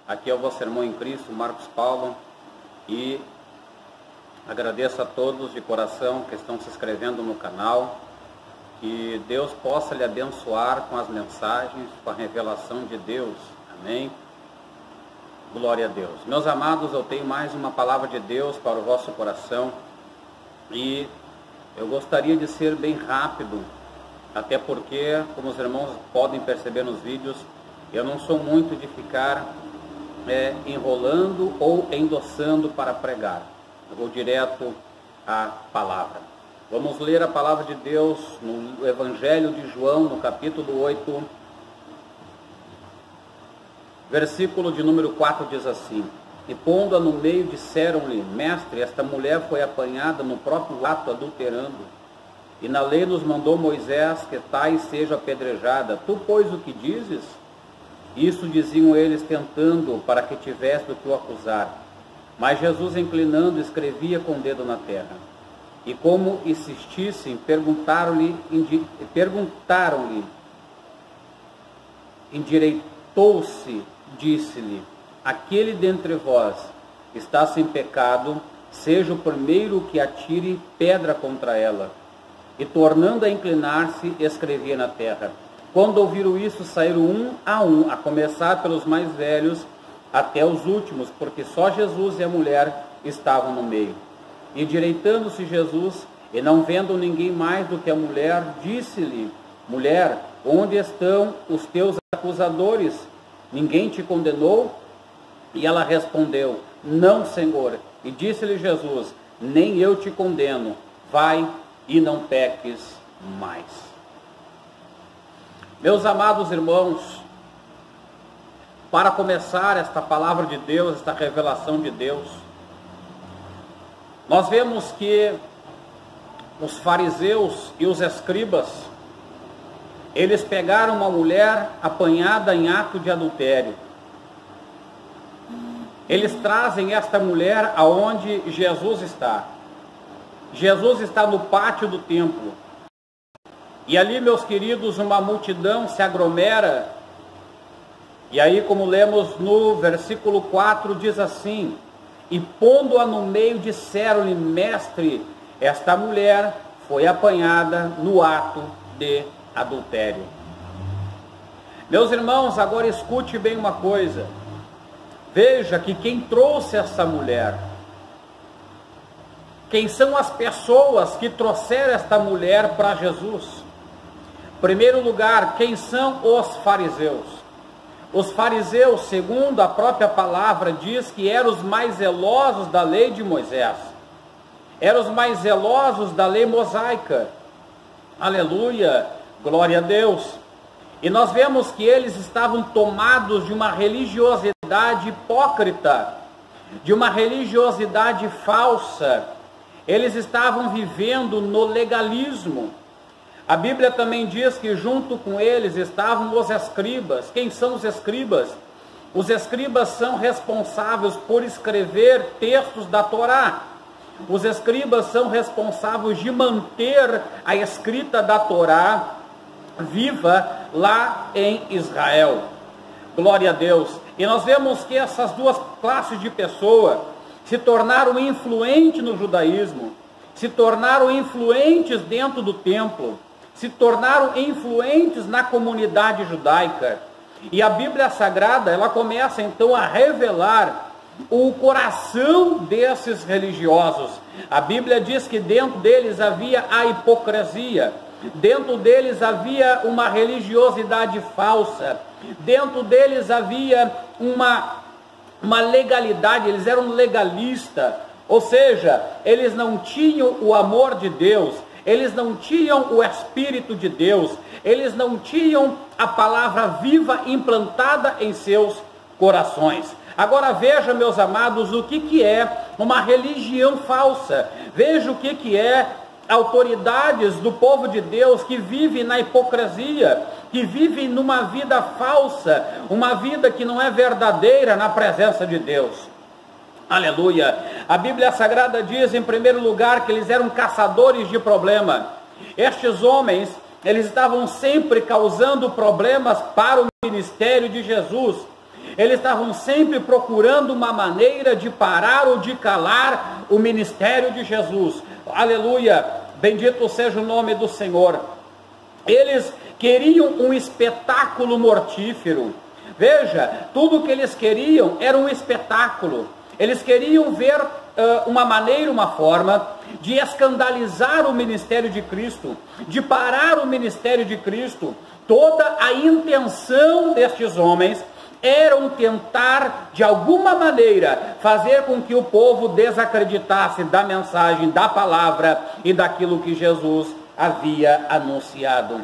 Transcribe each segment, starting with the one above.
Aqui é o vosso irmão em Cristo, Marcos Paulo, e agradeço a todos de coração que estão se inscrevendo no canal. Que Deus possa lhe abençoar com as mensagens, com a revelação de Deus. Amém? Glória a Deus. Meus amados, eu tenho mais uma palavra de Deus para o vosso coração e eu gostaria de ser bem rápido, até porque, como os irmãos podem perceber nos vídeos, eu não sou muito de ficar enrolando ou endossando para pregar. Eu vou direto à palavra. Vamos ler a palavra de Deus no Evangelho de João, no capítulo 8, versículo de número 4, diz assim: E pondo-a no meio, disseram-lhe: Mestre, esta mulher foi apanhada no próprio ato adulterando, e na lei nos mandou Moisés que tais seja apedrejada. Tu, pois, o que dizes? Isso diziam eles, tentando, para que tivesse do que o acusar. Mas Jesus, inclinando, escrevia com o dedo na terra. E como insistissem, perguntaram-lhe, endireitou-se, disse-lhe: Aquele dentre vós está sem pecado, seja o primeiro que atire pedra contra ela. E tornando a inclinar-se, escrevia na terra. Quando ouviram isso, saíram um, a começar pelos mais velhos até os últimos, porque só Jesus e a mulher estavam no meio. E endireitando-se Jesus, e não vendo ninguém mais do que a mulher, disse-lhe: Mulher, onde estão os teus acusadores? Ninguém te condenou? E ela respondeu: Não, Senhor. E disse-lhe Jesus: Nem eu te condeno. Vai e não peques mais. Meus amados irmãos, para começar esta palavra de Deus, esta revelação de Deus, nós vemos que os fariseus e os escribas, eles pegaram uma mulher apanhada em ato de adultério. Eles trazem esta mulher aonde Jesus está. Jesus está no pátio do templo. E ali, meus queridos, uma multidão se aglomera. E aí, como lemos no versículo 4, diz assim: E pondo-a no meio, disseram-lhe: Mestre, esta mulher foi apanhada no ato de adultério. Meus irmãos, agora escute bem uma coisa. Veja que quem trouxe essa mulher, quem são as pessoas que trouxeram esta mulher para Jesus? Em primeiro lugar, quem são os fariseus? Os fariseus, segundo a própria palavra, diz que eram os mais zelosos da lei de Moisés. Eram os mais zelosos da lei mosaica. Aleluia, glória a Deus. E nós vemos que eles estavam tomados de uma religiosidade hipócrita, de uma religiosidade falsa. Eles estavam vivendo no legalismo. A Bíblia também diz que junto com eles estavam os escribas. Quem são os escribas? Os escribas são responsáveis por escrever textos da Torá. Os escribas são responsáveis de manter a escrita da Torá viva lá em Israel. Glória a Deus. E nós vemos que essas duas classes de pessoa se tornaram influentes no judaísmo, se tornaram influentes dentro do templo, se tornaram influentes na comunidade judaica. E a Bíblia Sagrada, ela começa então a revelar o coração desses religiosos. A Bíblia diz que dentro deles havia a hipocrisia, dentro deles havia uma religiosidade falsa, dentro deles havia uma legalidade, eles eram legalistas, ou seja, eles não tinham o amor de Deus, eles não tinham o Espírito de Deus, eles não tinham a palavra viva implantada em seus corações. Agora veja, meus amados, o que é uma religião falsa. Veja o que é autoridades do povo de Deus que vivem na hipocrisia, que vivem numa vida falsa, uma vida que não é verdadeira na presença de Deus. Aleluia. A Bíblia Sagrada diz, em primeiro lugar, que eles eram caçadores de problema. Estes homens, eles estavam sempre causando problemas para o ministério de Jesus. Eles estavam sempre procurando uma maneira de parar ou de calar o ministério de Jesus. Aleluia, bendito seja o nome do Senhor. Eles queriam um espetáculo mortífero. Veja, tudo que eles queriam era um espetáculo. Eles queriam ver uma maneira, uma forma de escandalizar o ministério de Cristo, de parar o ministério de Cristo. Toda a intenção destes homens era tentar, de alguma maneira, fazer com que o povo desacreditasse da mensagem, da palavra e daquilo que Jesus havia anunciado.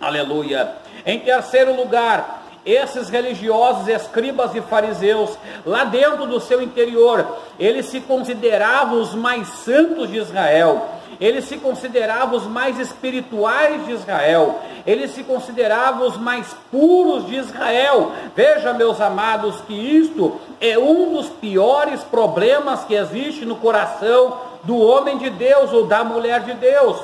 Aleluia. Em terceiro lugar, esses religiosos, escribas e fariseus, lá dentro do seu interior, eles se consideravam os mais santos de Israel, eles se consideravam os mais espirituais de Israel, eles se consideravam os mais puros de Israel. Veja, meus amados, que isto é um dos piores problemas que existe no coração do homem de Deus ou da mulher de Deus.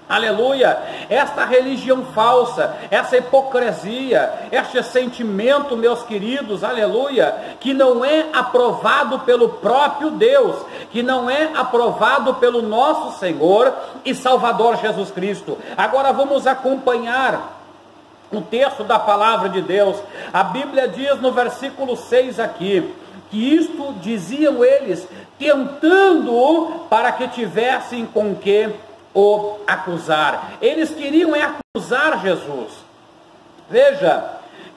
Aleluia, esta religião falsa, essa hipocrisia, este sentimento, meus queridos, aleluia, que não é aprovado pelo próprio Deus, que não é aprovado pelo nosso Senhor e Salvador Jesus Cristo. Agora vamos acompanhar o texto da palavra de Deus. A Bíblia diz no versículo 6 aqui, que isto diziam eles, tentando para que tivessem com que o acusar. Eles queriam acusar Jesus. Veja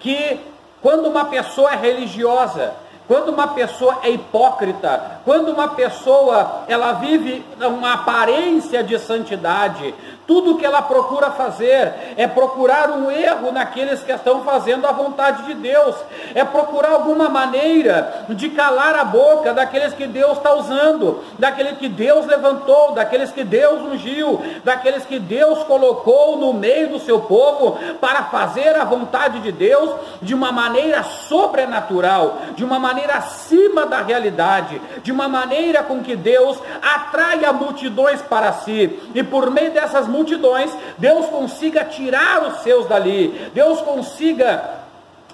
que quando uma pessoa é religiosa, quando uma pessoa é hipócrita, quando uma pessoa ela vive uma aparência de santidade, tudo que ela procura fazer é procurar um erro naqueles que estão fazendo a vontade de Deus, é procurar alguma maneira de calar a boca daqueles que Deus está usando, daqueles que Deus levantou, daqueles que Deus ungiu, daqueles que Deus colocou no meio do seu povo para fazer a vontade de Deus de uma maneira sobrenatural, de uma maneira acima da realidade, de uma maneira com que Deus atraia multidões para si, e por meio dessas multidões, Deus consiga tirar os seus dali, Deus consiga,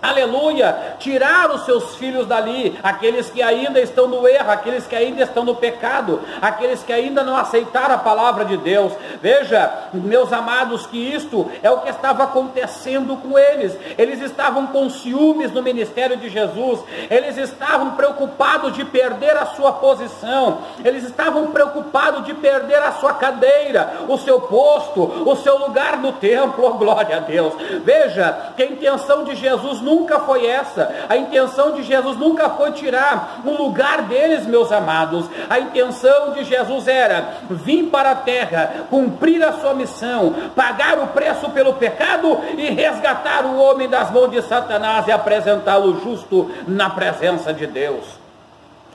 aleluia, tirar os seus filhos dali, aqueles que ainda estão no erro, aqueles que ainda estão no pecado, aqueles que ainda não aceitaram a palavra de Deus. Veja, meus amados, que isto é o que estava acontecendo com eles. Eles estavam com ciúmes no ministério de Jesus, eles estavam preocupados de perder a sua posição, eles estavam preocupados de perder a sua cadeira, o seu posto, o seu lugar no templo. Oh, glória a Deus. Veja que a intenção de Jesus nunca foi essa. A intenção de Jesus nunca foi tirar o lugar deles, meus amados. A intenção de Jesus era vir para a terra, cumprir a sua missão, pagar o preço pelo pecado e resgatar o homem das mãos de Satanás e apresentá-lo justo na presença de Deus.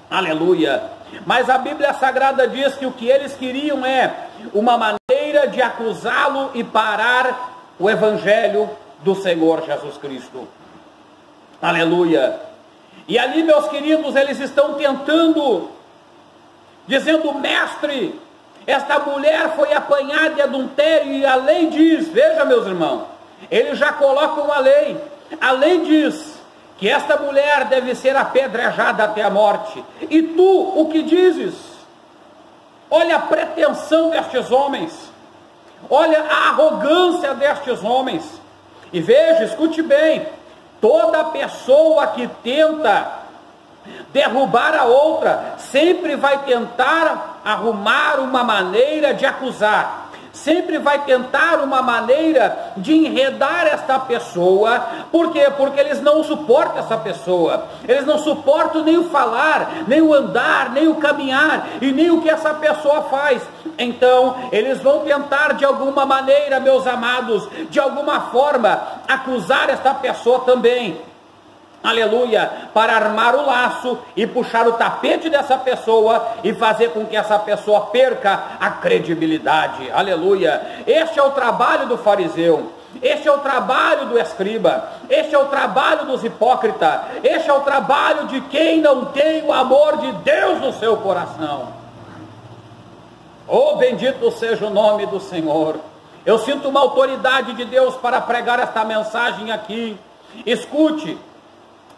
Aleluia. Mas a Bíblia Sagrada diz que o que eles queriam é uma maneira de acusá-lo e parar o evangelho do Senhor Jesus Cristo. Aleluia. E ali, meus queridos, eles estão tentando, dizendo: mestre, esta mulher foi apanhada em adultério e a lei diz, veja, meus irmãos, eles já colocam a lei diz que esta mulher deve ser apedrejada até a morte, e tu o que dizes? Olha a pretensão destes homens, olha a arrogância destes homens. E veja, escute bem, toda pessoa que tenta derrubar a outra, sempre vai tentar arrumar uma maneira de acusar, sempre vai tentar uma maneira de enredar esta pessoa. Por quê? Porque eles não suportam essa pessoa, eles não suportam nem o falar, nem o andar, nem o caminhar, e nem o que essa pessoa faz. Então, eles vão tentar de alguma maneira, meus amados, de alguma forma, acusar esta pessoa também. Aleluia, para armar o laço e puxar o tapete dessa pessoa e fazer com que essa pessoa perca a credibilidade. Aleluia. Este é o trabalho do fariseu, este é o trabalho do escriba, este é o trabalho dos hipócritas, este é o trabalho de quem não tem o amor de Deus no seu coração. Oh, bendito seja o nome do Senhor. Eu sinto uma autoridade de Deus para pregar esta mensagem aqui. Escute,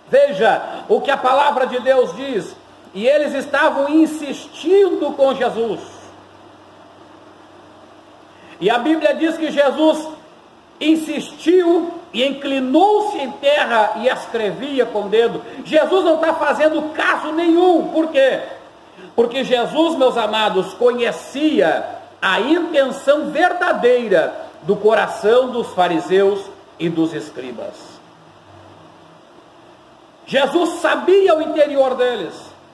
Veja o que a palavra de Deus diz. E eles estavam insistindo com Jesus. E a Bíblia diz que Jesus insistiu e inclinou-se em terra e escrevia com o dedo. Jesus não está fazendo caso nenhum. Por quê? Porque Jesus, meus amados, conhecia a intenção verdadeira do coração dos fariseus e dos escribas. Jesus sabia o interior deles.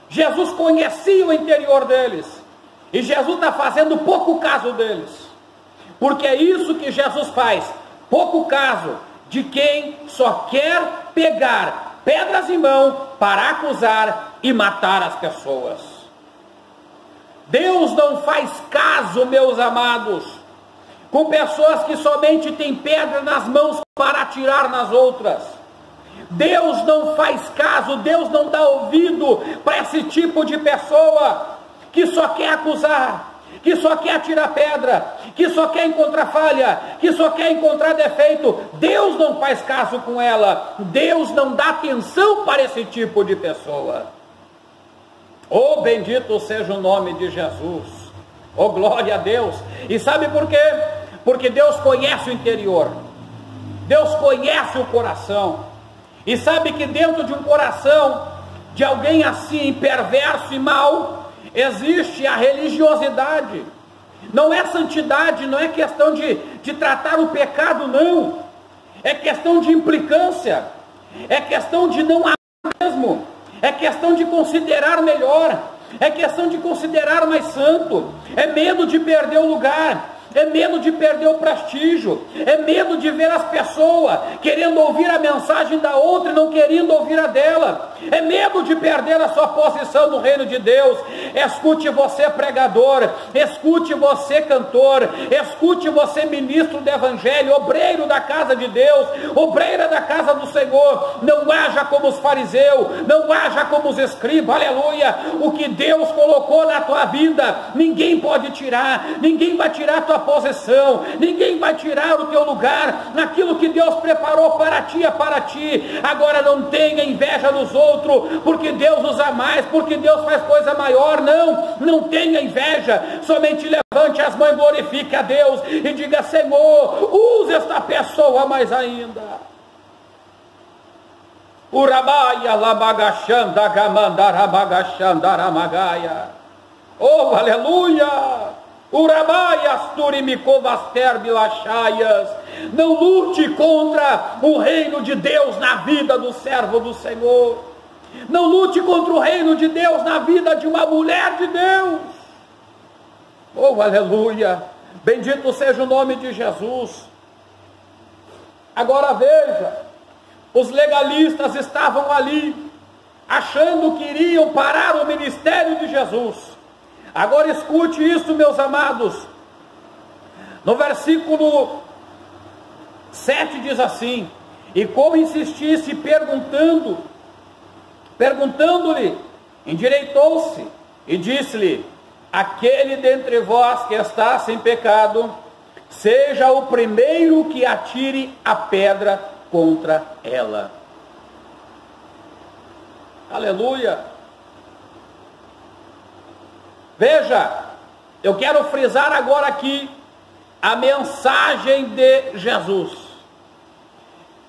Jesus conhecia o interior deles. E Jesus está fazendo pouco caso deles. Porque é isso que Jesus faz. Pouco caso de quem só quer pegar pedras em mão para acusar e matar as pessoas. Deus não faz caso, meus amados, com pessoas que somente têm pedra nas mãos para atirar nas outras. Deus não faz caso, Deus não dá ouvido para esse tipo de pessoa que só quer acusar, que só quer atirar pedra, que só quer encontrar falha, que só quer encontrar defeito. Deus não faz caso com ela. Deus não dá atenção para esse tipo de pessoa. Oh, bendito seja o nome de Jesus. Oh, glória a Deus. E sabe por quê? Porque Deus conhece o interior. Deus conhece o coração. E sabe que dentro de um coração de alguém assim, perverso e mau, existe a religiosidade. Não é santidade, não é questão de tratar o pecado, não. É questão de implicância. É questão de não amar mesmo. É questão de considerar melhor. É questão de considerar mais santo. É medo de perder o lugar. É medo de perder o prestígio, é medo de ver as pessoas querendo ouvir a mensagem da outra e não querendo ouvir a dela, é medo de perder a sua posição no reino de Deus. Escute você pregador, escute você cantor, escute você ministro do evangelho, obreiro da casa de Deus, obreira da casa do Senhor. Não haja como os fariseus, não haja como os escribas, aleluia. O que Deus colocou na tua vida, ninguém pode tirar, ninguém vai tirar a tua posição, ninguém vai tirar o teu lugar, naquilo que Deus preparou para ti, é para ti. Agora não tenha inveja dos outros, porque Deus usa mais, porque Deus faz coisa maior. Não tenha inveja, somente levante as mãos, glorifique a Deus e diga: Senhor, use esta pessoa mais ainda. Urabaia labagachanda gamandarabagachandaramagaia. Oh, aleluia! Não lute contra o reino de Deus na vida do servo do Senhor. Não lute contra o reino de Deus na vida de uma mulher de Deus. Oh, aleluia! Bendito seja o nome de Jesus. Agora veja, os legalistas estavam ali, achando que iriam parar o ministério de Jesus. Agora escute isso, meus amados. No versículo 7 diz assim: e como insistisse perguntando-lhe, endireitou-se e disse-lhe: aquele dentre vós que está sem pecado, seja o primeiro que atire a pedra contra ela. Aleluia! Veja, eu quero frisar agora aqui a mensagem de Jesus.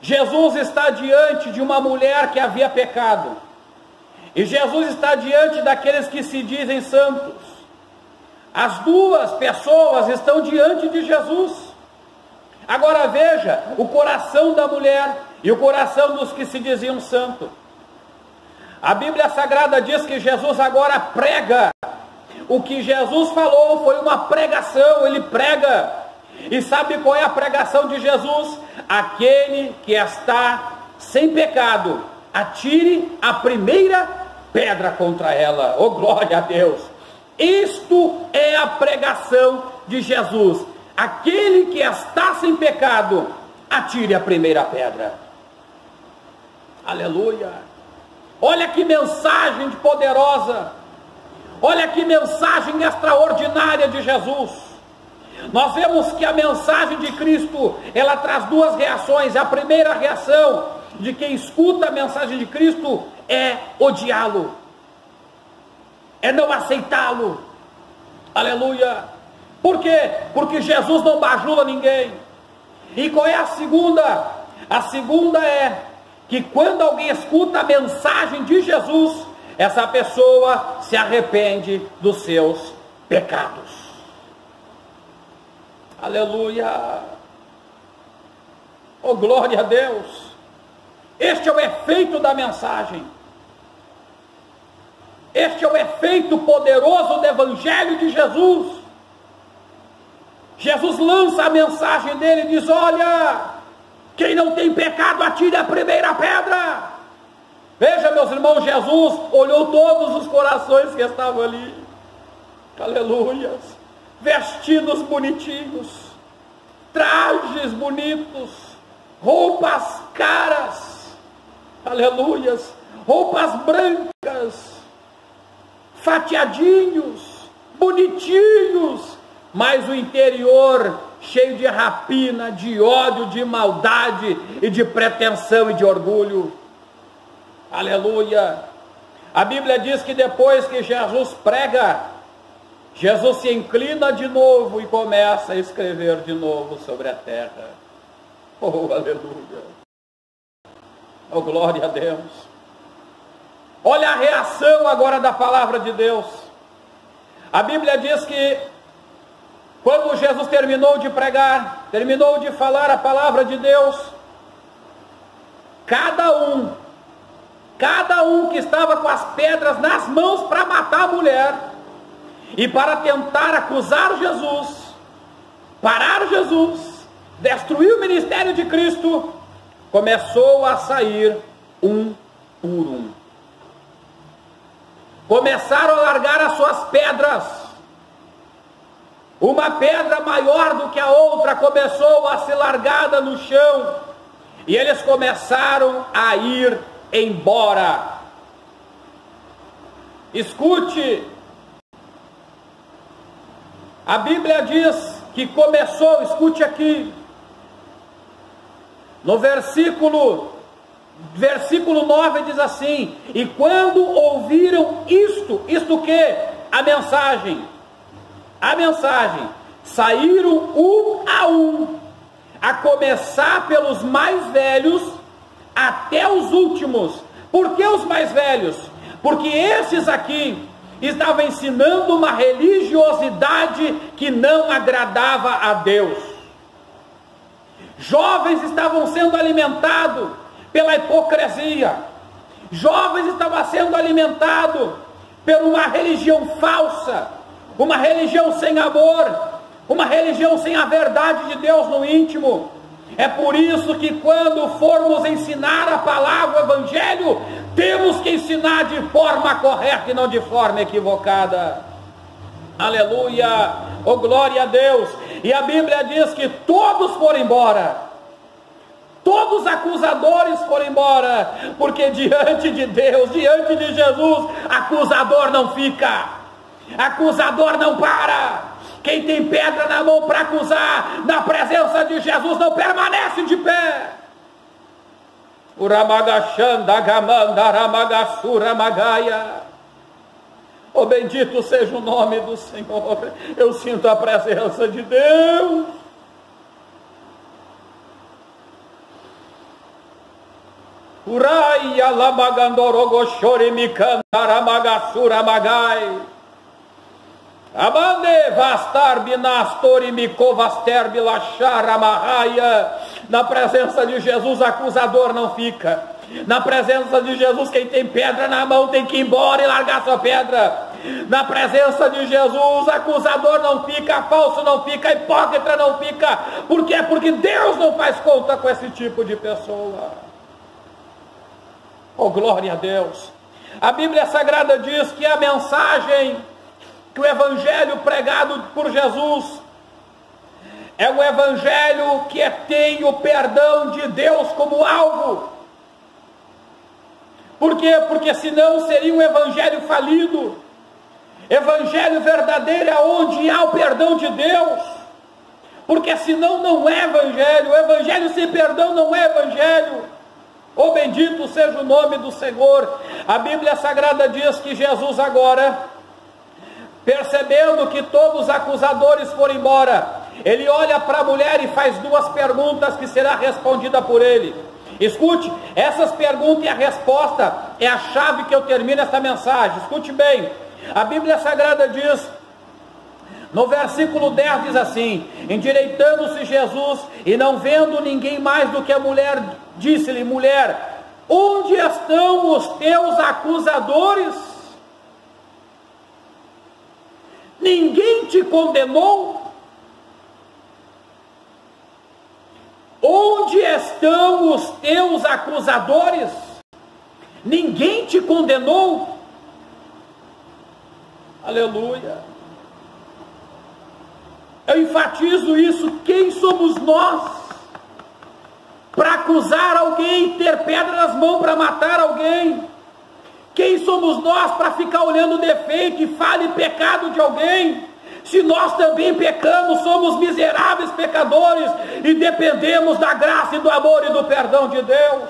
Jesus está diante de uma mulher que havia pecado. E Jesus está diante daqueles que se dizem santos. As duas pessoas estão diante de Jesus. Agora veja o coração da mulher e o coração dos que se diziam santos. A Bíblia Sagrada diz que Jesus agora prega. O que Jesus falou foi uma pregação, ele prega. E sabe qual é a pregação de Jesus? Aquele que está sem pecado, atire a primeira pedra contra ela. Oh, glória a Deus! Isto é a pregação de Jesus. Aquele que está sem pecado, atire a primeira pedra. Aleluia! Olha que mensagem poderosa! Olha que mensagem extraordinária de Jesus. Nós vemos que a mensagem de Cristo, ela traz duas reações. A primeira reação de quem escuta a mensagem de Cristo é odiá-lo, é não aceitá-lo. Aleluia! Por quê? Porque Jesus não bajula ninguém. E qual é a segunda? A segunda é que quando alguém escuta a mensagem de Jesus, essa pessoa se arrepende dos seus pecados. Aleluia! Oh, glória a Deus! Este é o efeito da mensagem. Este é o efeito poderoso do Evangelho de Jesus. Jesus lança a mensagem dele e diz: olha, quem não tem pecado, atire a primeira pedra. Veja, meus irmãos, Jesus olhou todos os corações que estavam ali. Aleluias! Vestidos bonitinhos, trajes bonitos, roupas caras, aleluias, roupas brancas, fatiadinhos, bonitinhos, mas o interior cheio de rapina, de ódio, de maldade e de pretensão e de orgulho. Aleluia! A Bíblia diz que depois que Jesus prega, Jesus se inclina de novo e começa a escrever de novo sobre a terra. Oh, aleluia! Oh, glória a Deus! Olha a reação agora da palavra de Deus. A Bíblia diz que quando Jesus terminou de pregar, terminou de falar a palavra de Deus, cada um que estava com as pedras nas mãos para matar a mulher e para tentar acusar Jesus, parar Jesus, destruir o ministério de Cristo, começou a sair um por um. Começaram a largar as suas pedras. Uma pedra maior do que a outra começou a ser largada no chão, e eles começaram a ir embora. Escute, a Bíblia diz que começou, escute aqui, no versículo 9 diz assim: e quando ouviram isto que? A mensagem, saíram um, a começar pelos mais velhos até os últimos. Por que os mais velhos? Porque esses aqui estavam ensinando uma religiosidade que não agradava a Deus. Jovens estavam sendo alimentados pela hipocrisia. Jovens estavam sendo alimentados por uma religião falsa, uma religião sem amor, uma religião sem a verdade de Deus no íntimo. É por isso que quando formos ensinar a palavra, o Evangelho, temos que ensinar de forma correta e não de forma equivocada. Aleluia! Oh, glória a Deus! E a Bíblia diz que todos foram embora. Todos os acusadores foram embora, porque diante de Deus, diante de Jesus, acusador não fica, acusador não para. Quem tem pedra na mão para acusar, na presença de Jesus, não permanece de pé. Oh, bendito seja o nome do Senhor. Eu sinto a presença de Deus. Urai alabagandorogo chorimikandara magai. Amande vastar binastori mikovaster bilachar amarraia. Na presença de Jesus, acusador não fica. Na presença de Jesus, quem tem pedra na mão tem que ir embora e largar sua pedra. Na presença de Jesus, acusador não fica, falso não fica, hipócrita não fica. Por quê? Porque Deus não faz conta com esse tipo de pessoa. Oh, glória a Deus! A Bíblia Sagrada diz que a mensagem, que o Evangelho pregado por Jesus é um Evangelho que tem o perdão de Deus como alvo. Por quê? Porque senão seria um Evangelho falido. Evangelho verdadeiro é onde há o perdão de Deus. Porque senão não é Evangelho. O Evangelho sem perdão não é Evangelho. Oh, bendito seja o nome do Senhor. A Bíblia Sagrada diz que Jesus agora, percebendo que todos os acusadores foram embora, ele olha para a mulher e faz duas perguntas que será respondida por ele. Escute, essas perguntas e a resposta é a chave que eu termino esta mensagem. Escute bem, a Bíblia Sagrada diz, no versículo 10 diz assim: endireitando-se Jesus e não vendo ninguém mais do que a mulher, disse-lhe: mulher, onde estão os teus acusadores? Ninguém te condenou? Onde estão os teus acusadores? Ninguém te condenou? Aleluia. Eu enfatizo isso. Quem somos nós para acusar alguém, ter pedra nas mãos para matar alguém? Quem somos nós para ficar olhando o defeito e falha e pecado de alguém? Se nós também pecamos, somos miseráveis pecadores e dependemos da graça e do amor e do perdão de Deus.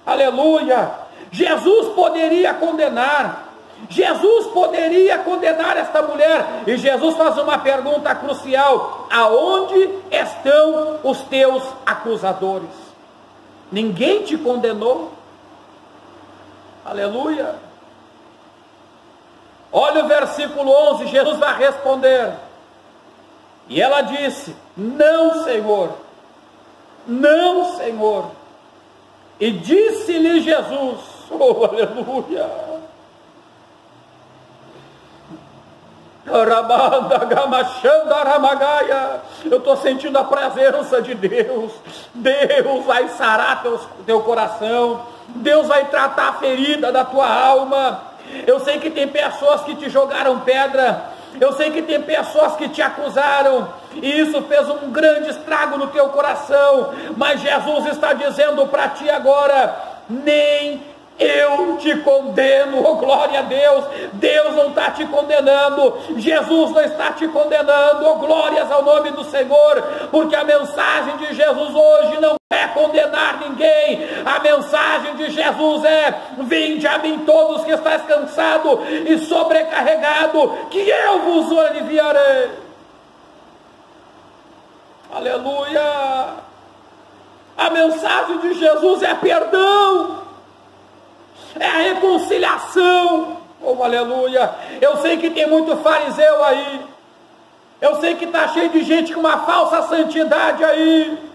Aleluia. Jesus poderia condenar. Jesus poderia condenar esta mulher, e Jesus faz uma pergunta crucial: aonde estão os teus acusadores? Ninguém te condenou? Aleluia. Olha o versículo 11, Jesus vai responder, e ela disse: não, Senhor, não, Senhor. E disse-lhe Jesus, oh, aleluia, eu estou sentindo a presença de Deus. Deus vai sarar teu coração, Deus vai tratar a ferida da tua alma. Eu sei que tem pessoas que te jogaram pedra, eu sei que tem pessoas que te acusaram, e isso fez um grande estrago no teu coração, mas Jesus está dizendo para ti agora: nem eu te condeno. Oh, glória a Deus. Deus não está te condenando, Jesus não está te condenando. Oh, glórias ao nome do Senhor, porque a mensagem de Jesus hoje não é condenar ninguém. A mensagem de Jesus é: vinde a mim todos que estáis cansados e sobrecarregados, que eu vos aliviarei. Aleluia. A mensagem de Jesus é perdão, é a reconciliação. Oh, aleluia. Eu sei que tem muito fariseu aí, eu sei que está cheio de gente com uma falsa santidade aí,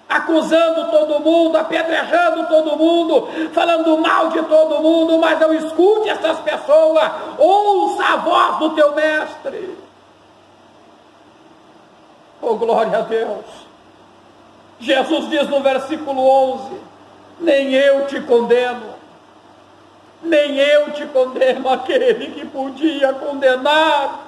acusando todo mundo, apedrejando todo mundo, falando mal de todo mundo. Mas não escute essas pessoas, ouça a voz do teu mestre. Oh, glória a Deus. Jesus diz no versículo 11: nem eu te condeno, nem eu te condeno. Aquele que podia condenar,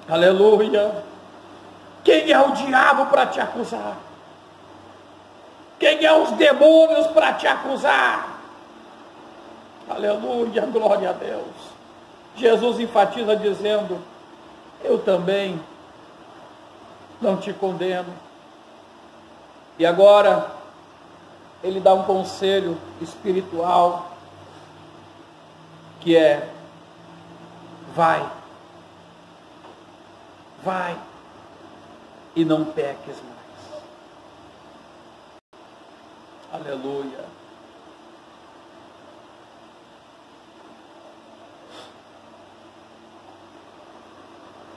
aleluia. Quem é o diabo para te acusar? Quem é os demônios para te acusar? Aleluia, glória a Deus. Jesus enfatiza dizendo: eu também não te condeno. E agora ele dá um conselho espiritual, que é: vai e não peques mais. Aleluia.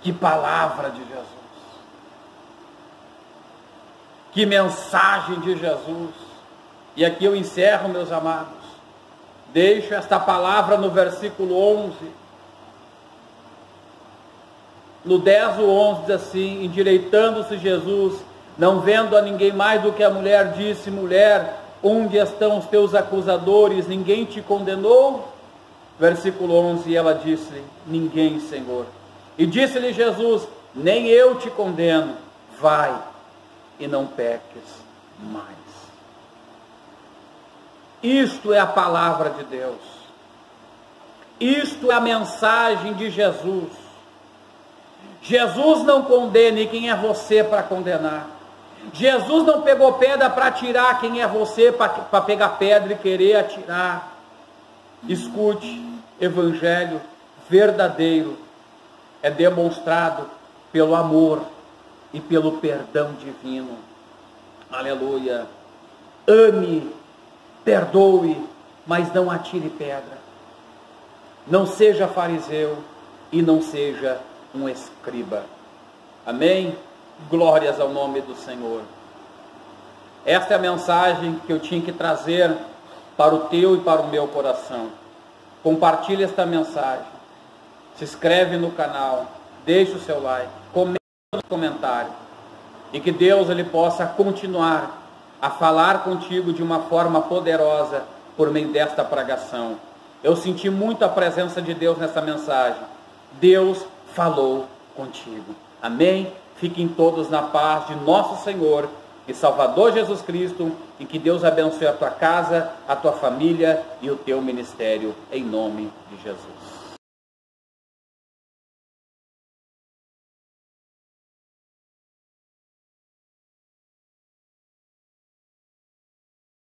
Que palavra de Jesus, que mensagem de Jesus. E aqui eu encerro, meus amados, deixo esta palavra no versículo 11, no 10 ou 11 diz assim: endireitando-se Jesus, não vendo a ninguém mais do que a mulher, disse: mulher, onde estão os teus acusadores? Ninguém te condenou? Versículo 11, e ela disse: ninguém, Senhor. E disse-lhe Jesus: nem eu te condeno, vai e não peques mais. Isto é a palavra de Deus. Isto é a mensagem de Jesus. Jesus não condena, e quem é você para condenar? Jesus não pegou pedra para atirar, quem é você para pegar pedra e querer atirar? Escute, evangelho verdadeiro é demonstrado pelo amor e pelo perdão divino. Aleluia. Ame, perdoe, mas não atire pedra. Não seja fariseu e não seja um escriba. Amém? Glórias ao nome do Senhor. Esta é a mensagem que eu tinha que trazer para o teu e para o meu coração. Compartilhe esta mensagem. Se inscreve no canal, deixe o seu like, comenta no comentário. E que Deus ele possa continuar a falar contigo de uma forma poderosa por meio desta pregação. Eu senti muito a presença de Deus nessa mensagem. Deus falou contigo. Amém? Fiquem todos na paz de nosso Senhor e Salvador Jesus Cristo, e que Deus abençoe a tua casa, a tua família e o teu ministério, em nome de Jesus.